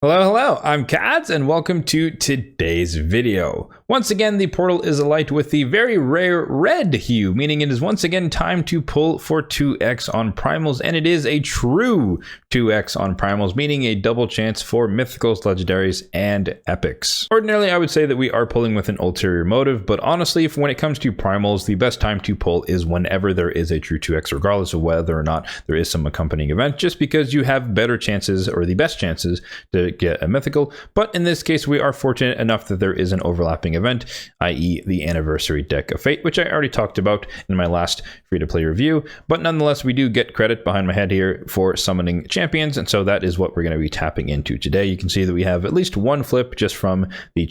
Hello, I'm Kads, and welcome to today's video. Once again, the portal is alight with the very rare red hue, meaning it is once again time to pull for 2x on Primals, and it is a true 2x on Primals, meaning a double chance for Mythicals, Legendaries, and Epics. Ordinarily, I would say that we are pulling with an ulterior motive, but honestly, when it comes to Primals, the best time to pull is whenever there is a true 2x, regardless of whether or not there is some accompanying event, just because you have better chances, or the best chances, to get a mythical. But in this case, we are fortunate enough that there is an overlapping event, i.e. the Anniversary Deck of Fate, which I already talked about in my last free-to-play review. But nonetheless, we do get credit behind my head here for summoning champions, and so that is what we're going to be tapping into today. You can see that we have at least one flip just from the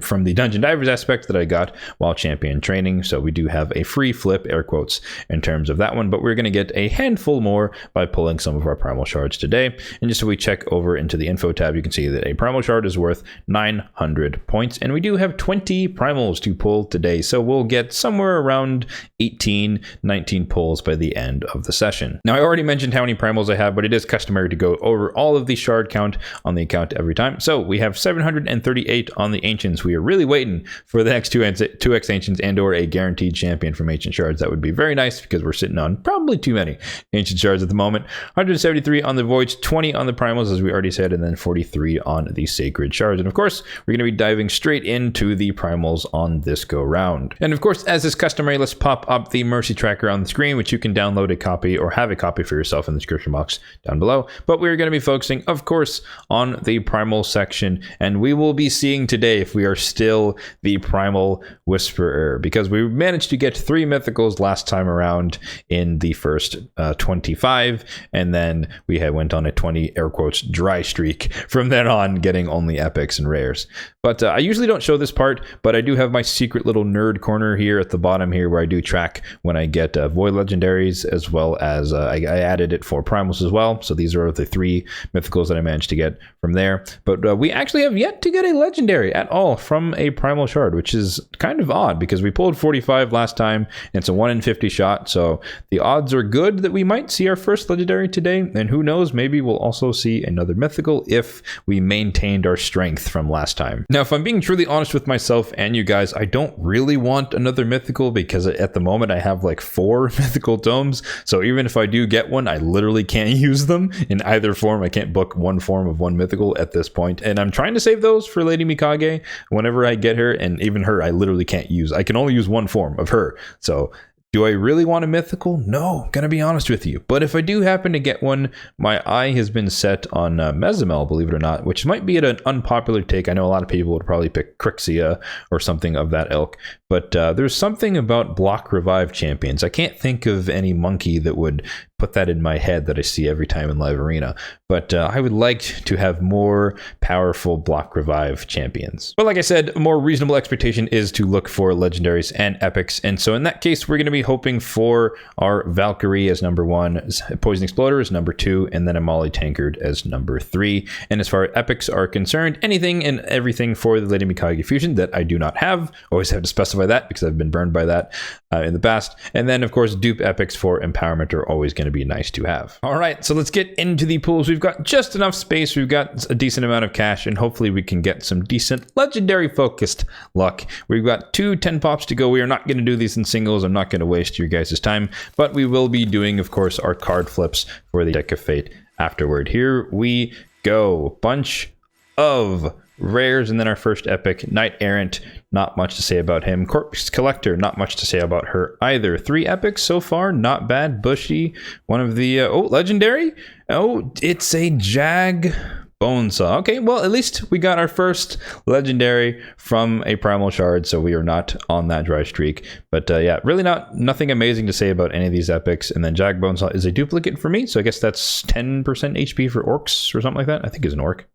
from the Dungeon Divers aspect that I got while champion training. So we do have a free flip, air quotes, in terms of that one, but we're going to get a handful more by pulling some of our primal shards today. And just so we check over into the info tab, you can see that a primal shard is worth 900 points, and we do have 20 primals to pull today, so we'll get somewhere around 19 pulls by the end of the session. Now, I already mentioned how many primals I have, but it is customary to go over all of the shard count on the account every time. So we have 738 on the Ancients. We are really waiting for the next 2x Ancients and or a guaranteed champion from Ancient Shards. That would be very nice because we're sitting on probably too many Ancient Shards at the moment. 173 on the Voids, 20 on the primals, as we already said, and then 43 on the Sacred Shards. And of course, we're going to be diving straight into the primals on this go round. And of course, as is customary, let's pop up the Mercy Tracker on the screen, which you can download a copy or have a copy for yourself in the description box down below. But we're going to be focusing, of course, on the primal section, and we will be seeing today if we are still the Primal Whisperer, because we managed to get 3 mythicals last time around in the first 25, and then we went on a 20 air quotes dry streak from then on, getting only epics and rares. But I usually don't show this part, but I do have my secret little nerd corner here at the bottom here where I do track when I get Void Legendaries, as well as I added it for Primals as well. So these are the 3 mythicals that I managed to get from there. But we actually have yet to get a Legendary at all from a Primal Shard, which is kind of odd because we pulled 45 last time, and it's a 1 in 50 shot. So the odds are good that we might see our first Legendary today, and who knows, maybe we'll also see another mythical if we maintained our strength from last time. Now, if I'm being truly honest with myself and you guys, I don't really want another mythical because at the moment I have like 4 mythical tomes. So even if I do get one, I literally can't use them in either form. I can't book one form of one mythical at this point. And I'm trying to save those for Lady Mikage whenever I get her, and even her I literally can't use. I can only use one form of her. So do I really want a mythical? No, gonna be honest with you. But if I do happen to get one, my eye has been set on Mezimel, believe it or not, which might be an unpopular take. I know a lot of people would probably pick Crixia or something of that ilk, but there's something about block revive champions. I can't think of any monkey that would put that in my head that I see every time in Live Arena. But I would like to have more powerful block revive champions. But like I said, a more reasonable expectation is to look for legendaries and epics. And so in that case, we're going to be hoping for our Valkyrie as number 1, Poison Exploder as number 2, and then a Molly Tankard as number 3. And as far as epics are concerned, anything and everything for the Lady Mikage fusion that I do not have. Always have to specify that because I've been burned by that in the past. And then of course, dupe epics for empowerment are always going to be nice to have. All right, so let's get into the pools. We've got just enough space. We've got a decent amount of cash, and hopefully we can get some decent legendary focused luck. We've got 2 10 pops to go. We are not going to do these in singles. I'm not going to waste your guys' time, but we will be doing, of course, our card flips for the Deck of Fate afterward. Here we go. Bunch of rares, and then our first epic, Knight Errant. Not much to say about him. Corpse Collector, not much to say about her either. 3 epics so far, not bad. Bushy, one of the legendary. Oh, it's a Jag Bonesaw. Okay, well, at least we got our first legendary from a Primal Shard, so we are not on that dry streak. But yeah, really nothing amazing to say about any of these epics. And then Jag Bonesaw is a duplicate for me, so I guess that's 10% HP for orcs or something like that. I think he's an orc.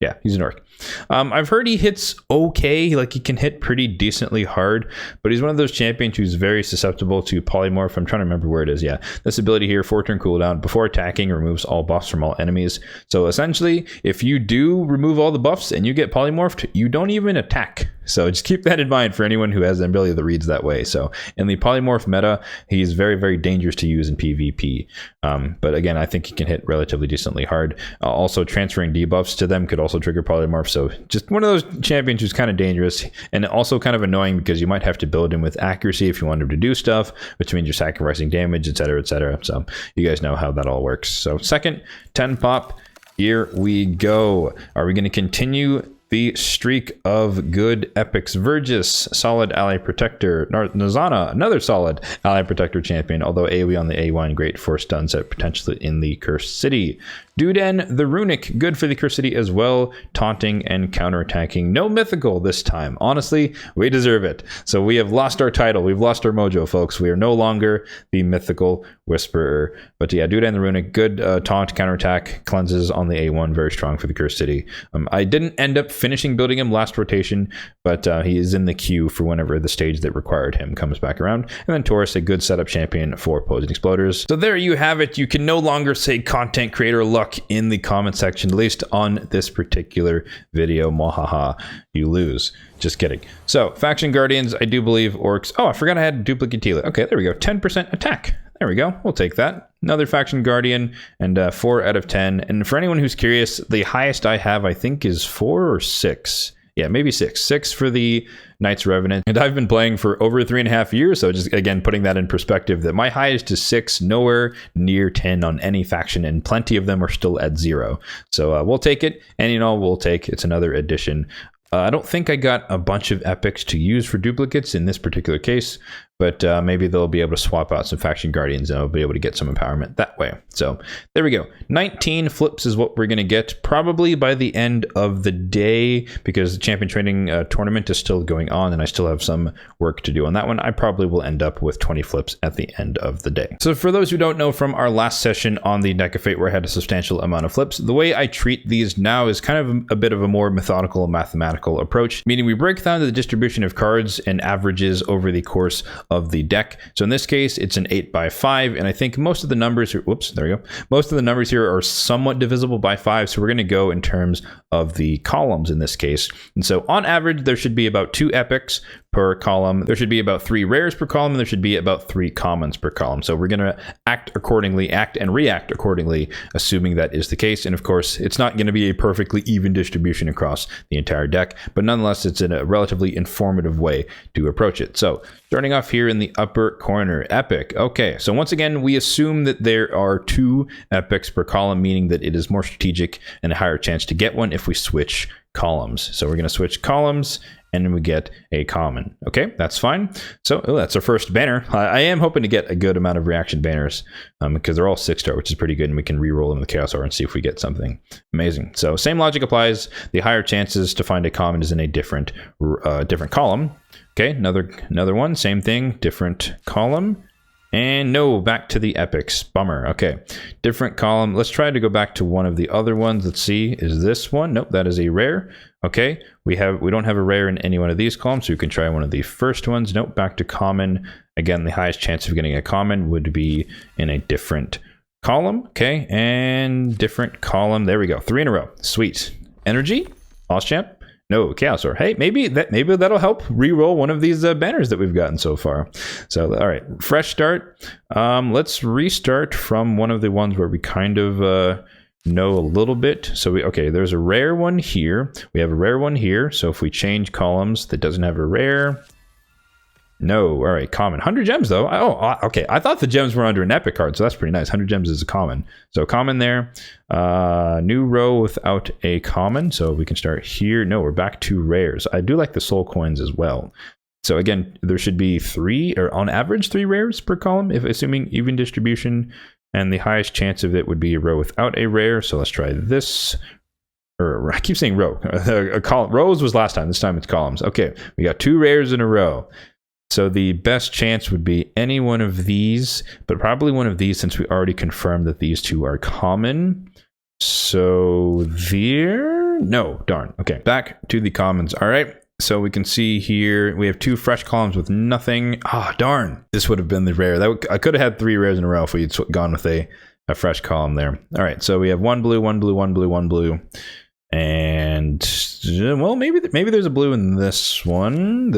Yeah, he's an orc. I've heard he hits okay, like he can hit pretty decently hard, but he's one of those champions who's very susceptible to polymorph. I'm trying to remember where it is. Yeah, this ability here, 4-turn cooldown. Before attacking, removes all buffs from all enemies. So essentially, if you do remove all the buffs and you get polymorphed, you don't even attack. So just keep that in mind for anyone who has an ability that reads that way. So in the polymorph meta, he's very, very dangerous to use in PvP. But again, I think he can hit relatively decently hard. Also, transferring debuffs to them could also trigger polymorph. So just one of those champions who's kind of dangerous and also kind of annoying because you might have to build him with accuracy if you want him to do stuff, which means you're sacrificing damage, etc., etc. So you guys know how that all works. So second 10 pop, here we go. Are we going to continue the streak of good epics? Vergis, solid ally protector. Nazana, another solid ally protector champion, although AoE on the A1, great for stun set potentially in the Cursed City. Duden, the Runic, good for the Cursed City as well, taunting and counterattacking. No mythical this time. Honestly, we deserve it. So we have lost our title. We've lost our mojo, folks. We are no longer the mythical whisperer. But yeah, Duden, the Runic, good taunt, counterattack, cleanses on the A1, very strong for the Cursed City. I didn't end up finishing building him last rotation, but he is in the queue for whenever the stage that required him comes back around. And then Taurus, a good setup champion for opposing exploders. So there you have it. You can no longer say content creator luck in the comment section, at least on this particular video. Mwahaha, you lose. Just kidding. So faction guardians, I do believe orcs. Oh, I forgot I had duplicate Tila. Okay, there we go. 10% attack. There we go. We'll take that. Another faction guardian, and 4 out of 10. And for anyone who's curious, the highest I have, I think, is 4 or 6. Yeah, maybe 6. 6 for the Knights Revenant. And I've been playing for over 3.5 years. So just, again, putting that in perspective, that my highest is 6, nowhere near 10 on any faction. And plenty of them are still at 0. So we'll take it. And, you know, we'll take, it's another addition. I don't think I got a bunch of epics to use for duplicates in this particular case, but maybe they'll be able to swap out some faction guardians and I'll be able to get some empowerment that way. So there we go. 19 flips is what we're going to get probably by the end of the day, because the champion training tournament is still going on and I still have some work to do on that one. I probably will end up with 20 flips at the end of the day. So for those who don't know from our last session on the Deck of Fate where I had a substantial amount of flips, the way I treat these now is kind of a bit of a more methodical, mathematical approach, meaning we break down the distribution of cards and averages over the course of the deck. So in this case, it's an 8x5, and I think most of the numbers here, whoops, there we go. Most of the numbers here are somewhat divisible by 5, so we're going to go in terms of the columns in this case. And so on average, there should be about 2 epics per column. There should be about 3 rares per column, and there should be about 3 commons per column. So we're going to act accordingly, act and react accordingly, assuming that is the case. And of course, it's not going to be a perfectly even distribution across the entire deck, but nonetheless, it's in a relatively informative way to approach it. So starting off here in the upper corner, epic. Okay, so once again, we assume that there are 2 epics per column, meaning that it is more strategic and a higher chance to get one if we switch columns. So we're going to switch columns and then we get a common. Okay, that's fine. So that's our first banner. I am hoping to get a good amount of reaction banners because they're all 6-star, which is pretty good, and we can re-roll them with Chaos Aura and see if we get something amazing. So same logic applies. The higher chances to find a common is in a different column. Okay, another one, same thing, different column. And no, back to the epics. Bummer. Okay, different column. Let's try to go back to one of the other ones. Let's see, is this one? Nope, that is a rare. Okay, we don't have a rare in any one of these columns, so you can try one of the first ones. Nope, back to common. Again, the highest chance of getting a common would be in a different column. Okay, and different column. There we go, 3 in a row. Sweet. Energy, Boss Champ. No, Chaos Aura. Hey, maybe that'll help re-roll one of these banners that we've gotten so far. So, all right, fresh start. Let's restart from one of the ones where we kind of know a little bit. So okay, there's a rare one here. We have a rare one here. So if we change columns, that doesn't have a rare. No, all right, common. 100 gems though. Oh, okay. I thought the gems were under an epic card, so that's pretty nice. 100 gems is a common. So common there. New row without a common. So we can start here. No, we're back to rares. I do like the soul coins as well. So again, there should be 3, or on average 3 rares per column, if assuming even distribution. And the highest chance of it would be a row without a rare. So let's try this. Or I keep saying row. A column. Rows was last time. This time it's columns. Okay, we got 2 rares in a row. So the best chance would be any one of these, but probably one of these since we already confirmed that these 2 are common. So there, no, darn. Okay, back to the commons. All right, so we can see here we have 2 fresh columns with nothing. Ah, darn. This would have been the rare. I could have had 3 rares in a row if we had gone with a fresh column there. All right, so we have 1 blue, 1 blue, 1 blue, 1 blue. And well, maybe there's a blue in this one.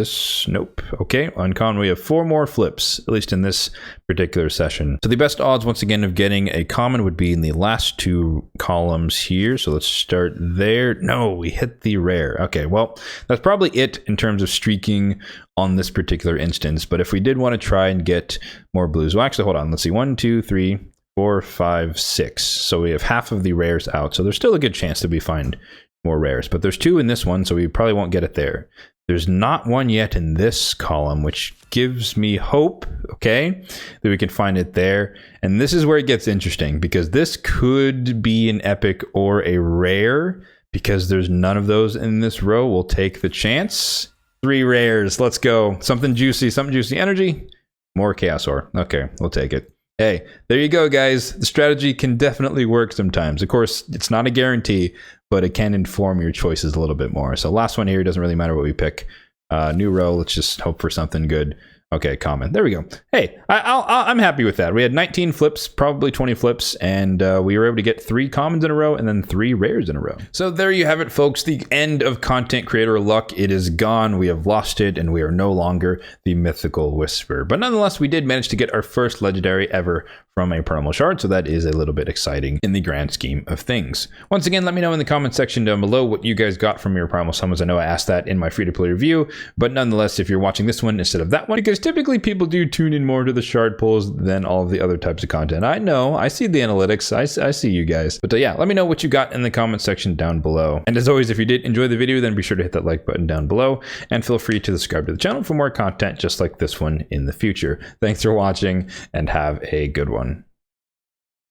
Nope. Okay, uncommon. We have 4 more flips, at least in this particular session. So the best odds, once again, of getting a common would be in the last 2 columns here. So let's start there. No, we hit the rare. Okay, well, that's probably it in terms of streaking on this particular instance. But if we did want to try and get more blues, well, actually, hold on. Let's see. 1, 2, 3, 4, 5, 6. So we have half of the rares out. So there's still a good chance that we find more rares, but there's 2 in this one, so we probably won't get it there. There's not one yet in this column, which gives me hope, okay, that we can find it there. And this is where it gets interesting, because this could be an epic or a rare, because there's none of those in this row. We'll take the chance. 3 rares. Let's go. Something juicy energy. More chaos ore. Okay, we'll take it. Hey, there you go, guys. The strategy can definitely work sometimes. Of course, it's not a guarantee, but it can inform your choices a little bit more. So last one here, doesn't really matter what we pick. New row, let's just hope for something good. Okay, common. There we go. Hey, I'm happy with that. We had 19 flips, probably 20 flips, and we were able to get 3 commons in a row and then 3 rares in a row. So there you have it, folks. The end of content creator luck. It is gone. We have lost it, and we are no longer the Mythical Whisperer. But nonetheless, we did manage to get our first legendary ever from a Primal shard, so that is a little bit exciting in the grand scheme of things. Once again, let me know in the comment section down below what you guys got from your Primal summons. I know I asked that in my free-to-play review, but nonetheless, if you're watching this one instead of that one, because typically people do tune in more to the shard pulls than all of the other types of content. I know, I see the analytics, I see you guys. But yeah, let me know what you got in the comment section down below. And as always, if you did enjoy the video, then be sure to hit that like button down below, and feel free to subscribe to the channel for more content just like this one in the future. Thanks for watching, and have a good one.